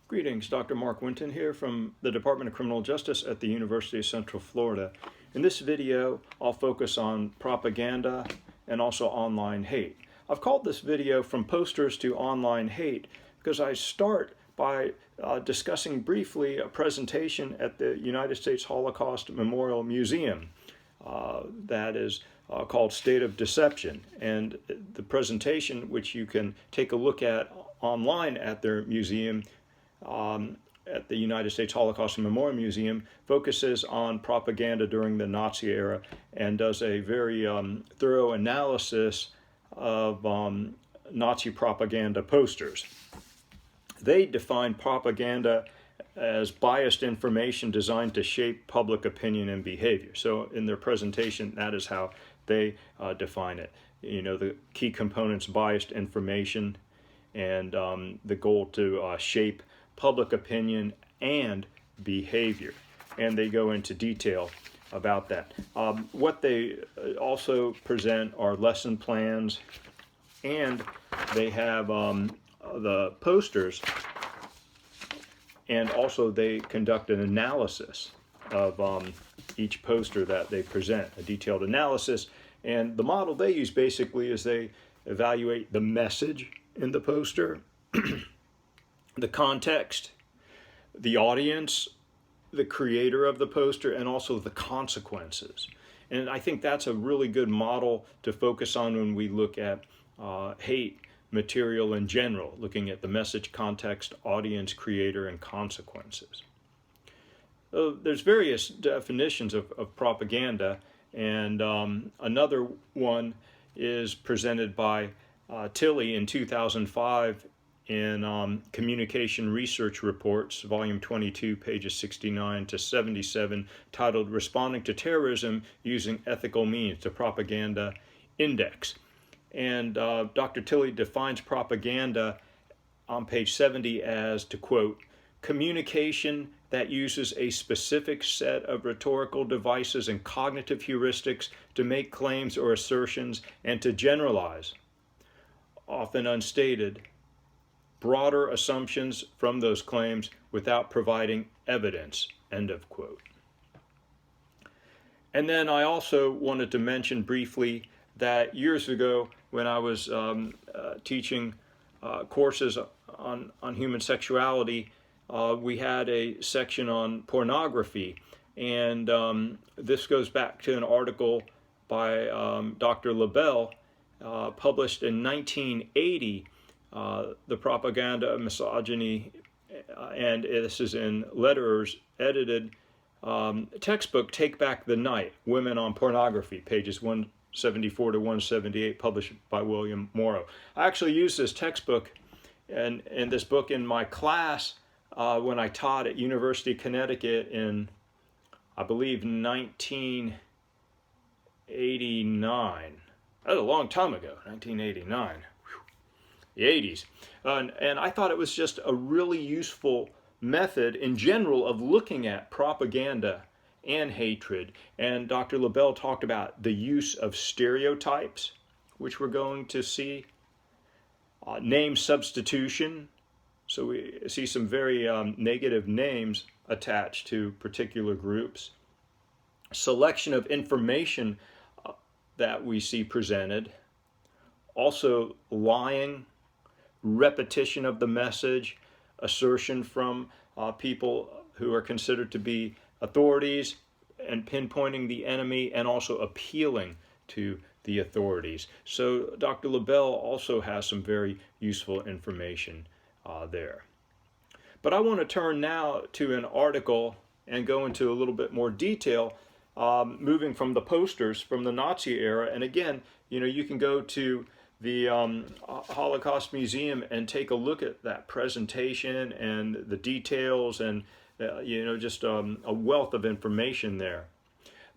Greetings, Dr. Mark Winton here from the Department of Criminal Justice at the University of Central Florida. In this video, I'll focus on propaganda and also online hate. I've called this video From Posters to Online Hate because I start by discussing briefly a presentation at the United States Holocaust Memorial Museum that is called State of Deception. And the presentation, which you can take a look at online at their museum, at the United States Holocaust Memorial Museum, focuses on propaganda during the Nazi era and does a very thorough analysis of Nazi propaganda posters. They define propaganda as biased information designed to shape public opinion and behavior. So in their presentation, that is how they define it. You know, the key components: biased information, and the goal to shape public opinion and behavior. And they go into detail about that. What they also present are lesson plans, and they have the posters, and also they conduct an analysis of each poster that they present, a detailed analysis. And the model they use basically is they evaluate the message in the poster, the context, the audience, the creator of the poster, and also the consequences. And I think that's a really good model to focus on when we look at hate material in general, looking at the message, context, audience, creator, and consequences. There's various definitions of propaganda, and another one is presented by Tilley in 2005 in Communication Research Reports, Volume 22, pages 69 to 77, titled Responding to Terrorism Using Ethical Means, the Propaganda Index. And Dr. Tilley defines propaganda on page 70 as, to quote, communication that uses a specific set of rhetorical devices and cognitive heuristics to make claims or assertions and to generalize, often unstated, broader assumptions from those claims without providing evidence, end of quote. And then I also wanted to mention briefly that years ago when I was teaching courses on human sexuality, we had a section on pornography, and this goes back to an article by Dr. LaBelle, published in 1980, The Propaganda of Misogyny, and this is in Lederer's edited textbook, Take Back the Night, Women on Pornography, pages 174 to 178, published by William Morrow. I actually used this textbook and this book in my class when I taught at University of Connecticut in, I believe, 1989. That was a long time ago, 1989. The 80s. And I thought it was just a really useful method in general of looking at propaganda and hatred. And Dr. LaBelle talked about the use of stereotypes, which we're going to see, name substitution. So we see some very negative names attached to particular groups. Selection of information that we see presented. Also lying, repetition of the message, assertion from people who are considered to be authorities, and pinpointing the enemy, and also appealing to the authorities. So Dr. LaBelle also has some very useful information there. But I want to turn now to an article and go into a little bit more detail, moving from the posters from the Nazi era. And again, you know, you can go to the Holocaust Museum and take a look at that presentation and the details, and you know, just a wealth of information there.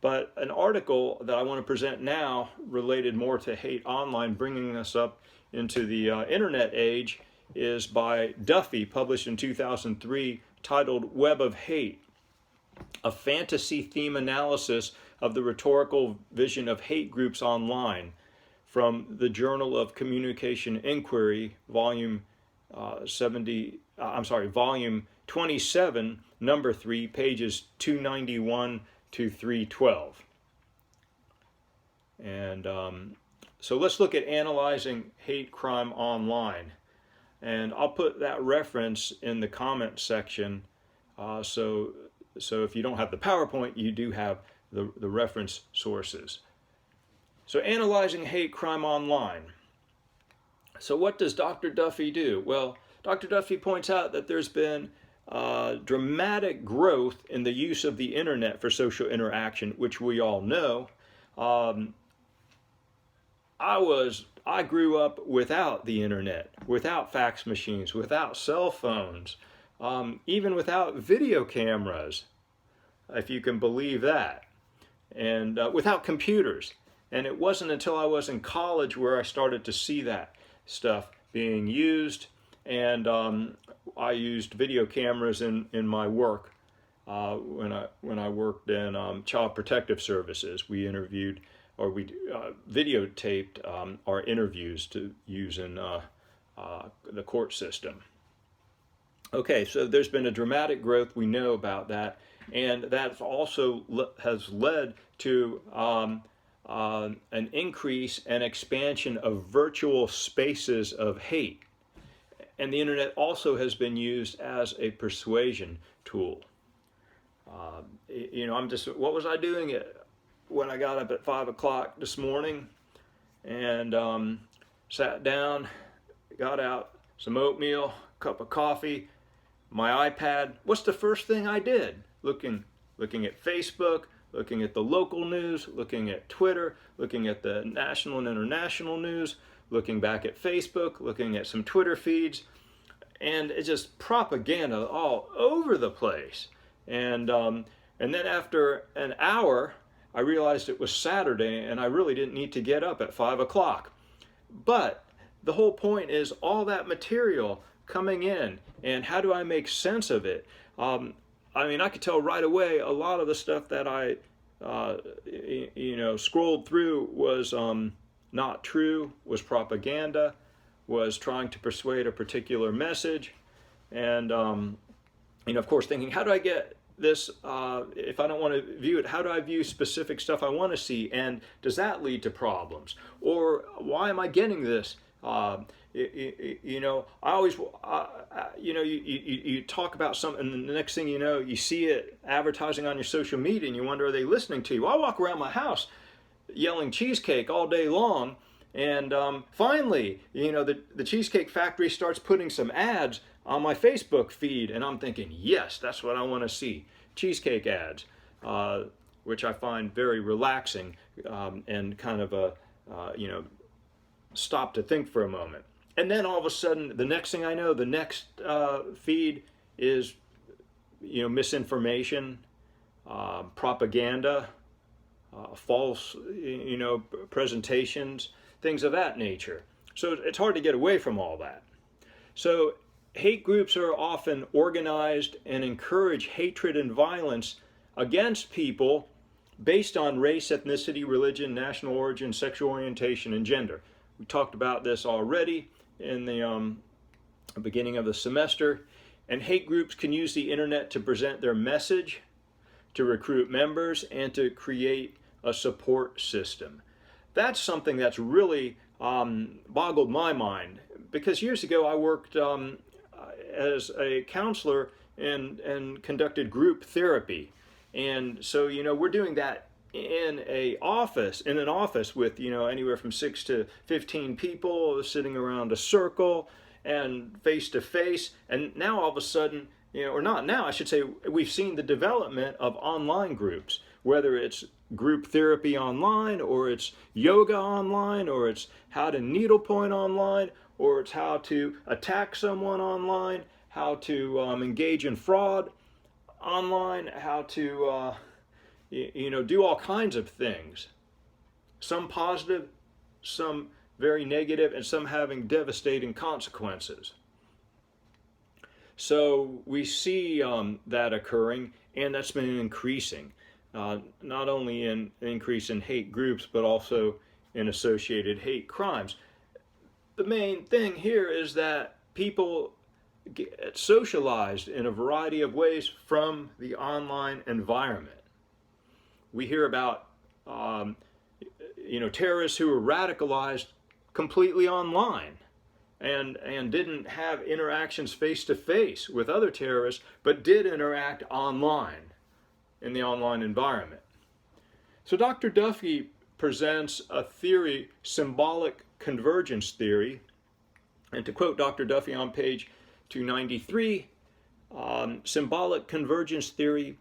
But an article that I want to present now, related more to hate online, bringing us up into the internet age, is by Duffy, published in 2003, titled Web of Hate, a fantasy theme analysis of the rhetorical vision of hate groups online, from the Journal of Communication Inquiry, volume 70, volume 27, number 3, pages 291 to 312. And so let's look at analyzing hate crime online. And I'll put that reference in the comment section. So if you don't have the PowerPoint, you do have the reference sources. So analyzing hate crime online. So what does Dr. Duffy do? Well, Dr. Duffy points out that there's been dramatic growth in the use of the internet for social interaction, which we all know. I grew up without the internet, without fax machines, without cell phones, even without video cameras, if you can believe that, and without computers. And it wasn't until I was in college where I started to see that stuff being used, and I used video cameras in my work when I worked in Child Protective Services. We interviewed, or we videotaped our interviews to use in the court system. Okay, so there's been a dramatic growth, we know about that, and that also has led to an increase and expansion of virtual spaces of hate. And the internet also has been used as a persuasion tool. What was I doing when I got up at 5 o'clock this morning and sat down, got out some oatmeal, cup of coffee, my iPad? What's the first thing I did? Looking at Facebook, looking at the local news, looking at Twitter, looking at the national and international news, looking back at Facebook, looking at some Twitter feeds, and it's just propaganda all over the place. And then after an hour, I realized it was Saturday and I really didn't need to get up at 5 o'clock. But the whole point is all that material coming in, and how do I make sense of it? I could tell right away a lot of the stuff that I scrolled through was not true, was propaganda, was trying to persuade a particular message, and of course thinking, how do I get this, if I don't want to view it, how do I view specific stuff I want to see, and does that lead to problems? Or why am I getting this? I always, you talk about something, and the next thing you know, you see it advertising on your social media, and you wonder, are they listening to you? Well, I walk around my house yelling cheesecake all day long, and finally, the Cheesecake Factory starts putting some ads on my Facebook feed, and I'm thinking, yes, that's what I want to see, cheesecake ads, which I find very relaxing and kind of a, stop to think for a moment. And then all of a sudden, the next thing I know, the next feed is, misinformation, propaganda, false, presentations, things of that nature. So it's hard to get away from all that. So hate groups are often organized and encourage hatred and violence against people based on race, ethnicity, religion, national origin, sexual orientation, and gender. We talked about this already in the beginning of the semester. And hate groups can use the internet to present their message, to recruit members, and to create a support system. That's something that's really boggled my mind, because years ago I worked as a counselor and conducted group therapy. And so, we're doing that in an office with, anywhere from 6 to 15 people sitting around a circle and face to face. And now all of a sudden, or not now, I should say, we've seen the development of online groups, whether it's group therapy online, or it's yoga online, or it's how to needlepoint online, or it's how to attack someone online, how to engage in fraud online, how to do all kinds of things. Some positive, some very negative, and some having devastating consequences. So we see that occurring, and that's been increasing. Not only in increase in hate groups, but also in associated hate crimes. The main thing here is that people, get socialized in a variety of ways from the online environment. We hear about terrorists who were radicalized completely online and didn't have interactions face to face with other terrorists, but did interact online in the online environment. So Dr. Duffy presents a theory, symbolic convergence theory, and to quote Dr. Duffy on page 293, symbolic convergence theory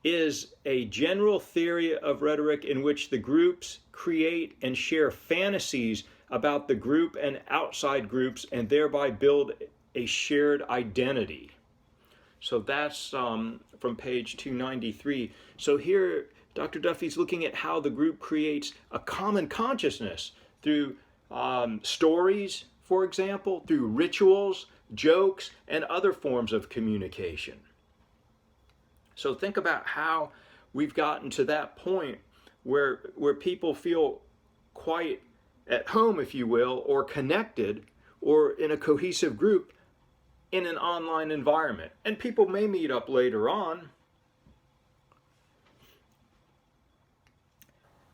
is a general theory of rhetoric in which the groups create and share fantasies about the group and outside groups and thereby build a shared identity. So that's from page 293. So here Dr. Duffy's looking at how the group creates a common consciousness through stories, for example, through rituals, jokes, and other forms of communication. So think about how we've gotten to that point where people feel quite at home, if you will, or connected, or in a cohesive group in an online environment. And people may meet up later on.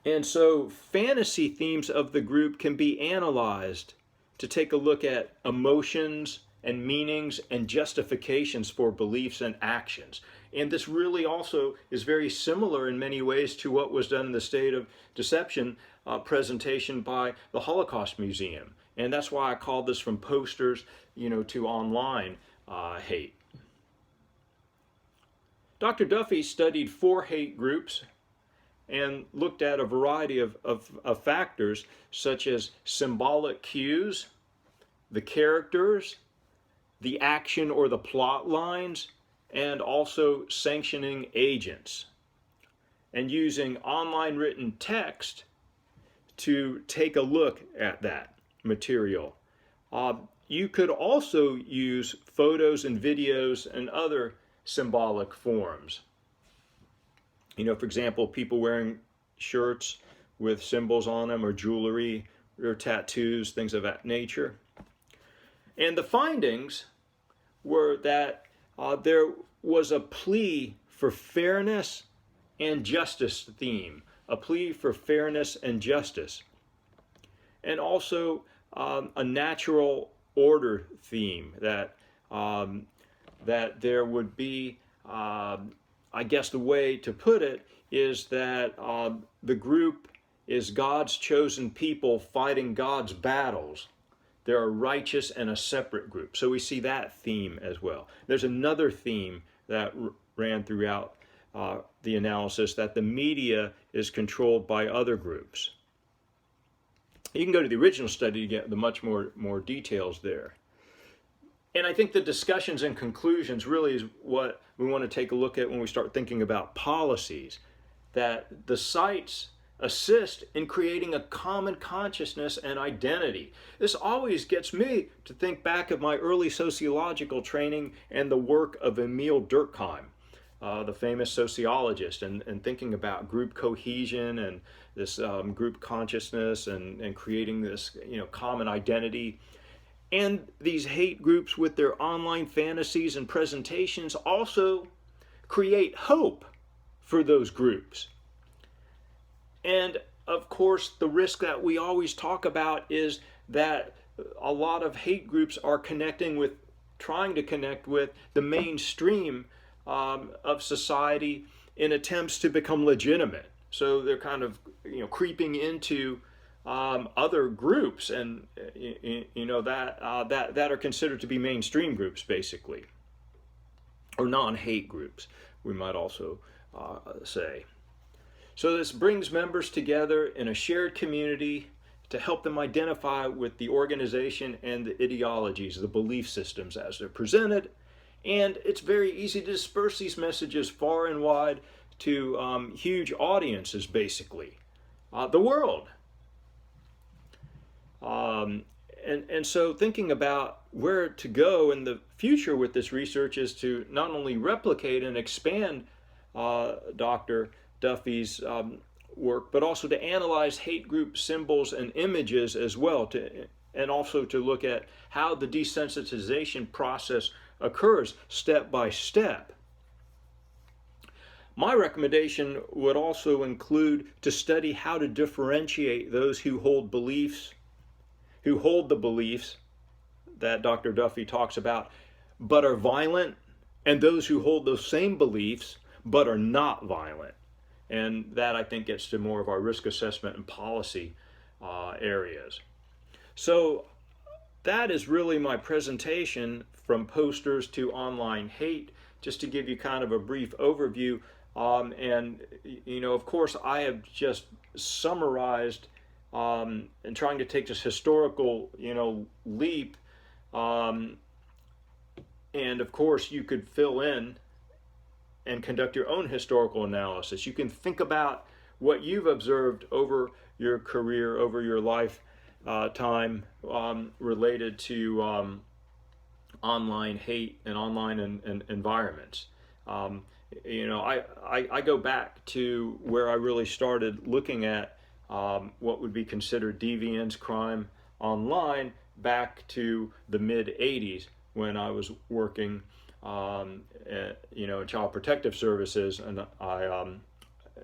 And so fantasy themes of the group can be analyzed to take a look at emotions and meanings and justifications for beliefs and actions. And this really also is very similar in many ways to what was done in the State of Deception presentation by the Holocaust Museum. And that's why I called this from posters, to online hate. Dr. Duffy studied 4 hate groups and looked at a variety of factors such as symbolic cues, the characters, the action or the plot lines, and also sanctioning agents, and using online written text to take a look at that material. You could also use photos and videos and other symbolic forms. For example, people wearing shirts with symbols on them, or jewelry, or tattoos, things of that nature. And the findings were that there was a plea for fairness and justice theme, a plea for fairness and justice, and also a natural order theme, that there would be, I guess the way to put it is that the group is God's chosen people fighting God's battles. There are righteous and a separate group. So we see that theme as well. There's another theme that ran throughout the analysis, that the media is controlled by other groups. You can go to the original study to get the much more details there. And I think the discussions and conclusions really is what we want to take a look at when we start thinking about policies, that the sites assist in creating a common consciousness and identity. This always gets me to think back of my early sociological training and the work of Emile Durkheim, the famous sociologist, and thinking about group cohesion and this group consciousness and creating this common identity. And these hate groups with their online fantasies and presentations also create hope for those groups. And of course, the risk that we always talk about is that a lot of hate groups are trying to connect with the mainstream of society in attempts to become legitimate. So they're kind of creeping into other groups, and that are considered to be mainstream groups, basically, or non-hate groups, we might also say. So this brings members together in a shared community to help them identify with the organization and the ideologies, the belief systems as they're presented. And it's very easy to disperse these messages far and wide to huge audiences, basically, the world. And so thinking about where to go in the future with this research is to not only replicate and expand Dr. Duffy's work, but also to analyze hate group symbols and images as well, and also to look at how the desensitization process occurs step by step. My recommendation would also include to study how to differentiate those who hold the beliefs that Dr. Duffy talks about, but are violent, and those who hold those same beliefs, but are not violent. And that, I think, gets to more of our risk assessment and policy areas. So that is really my presentation, from posters to online hate, just to give you kind of a brief overview. And, of course, I have just summarized and trying to take this historical, leap. And, of course, you could fill in and conduct your own historical analysis. You can think about what you've observed over your career, over your lifetime, related to online hate and online environments. I go back to where I really started looking at what would be considered deviance, crime online, back to the mid-'80s, when I was working in Child Protective Services, and I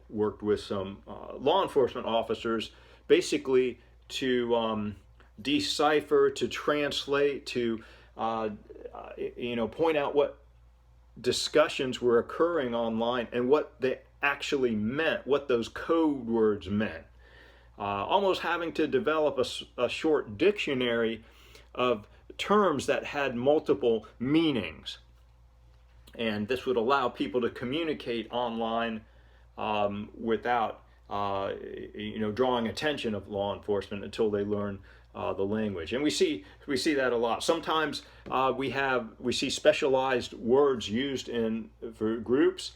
worked with some law enforcement officers, basically to decipher, to translate, to point out what discussions were occurring online and what they actually meant, what those code words meant. Almost having to develop a short dictionary of terms that had multiple meanings. And this would allow people to communicate online without drawing attention of law enforcement until they learn the language. And we see that a lot. Sometimes we see specialized words used for groups,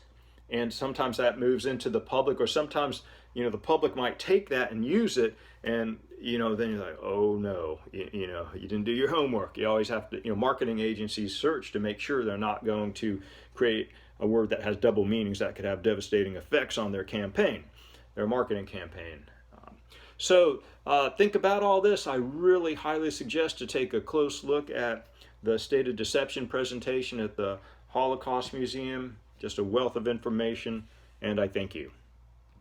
and sometimes that moves into the public, or sometimes the public might take that and use it, and then you're like, oh no, you didn't do your homework. You always have to, marketing agencies search to make sure they're not going to create a word that has double meanings that could have devastating effects on their campaign, their marketing campaign. So think about all this. I really highly suggest to take a close look at the State of Deception presentation at the Holocaust Museum. Just a wealth of information, and I thank you.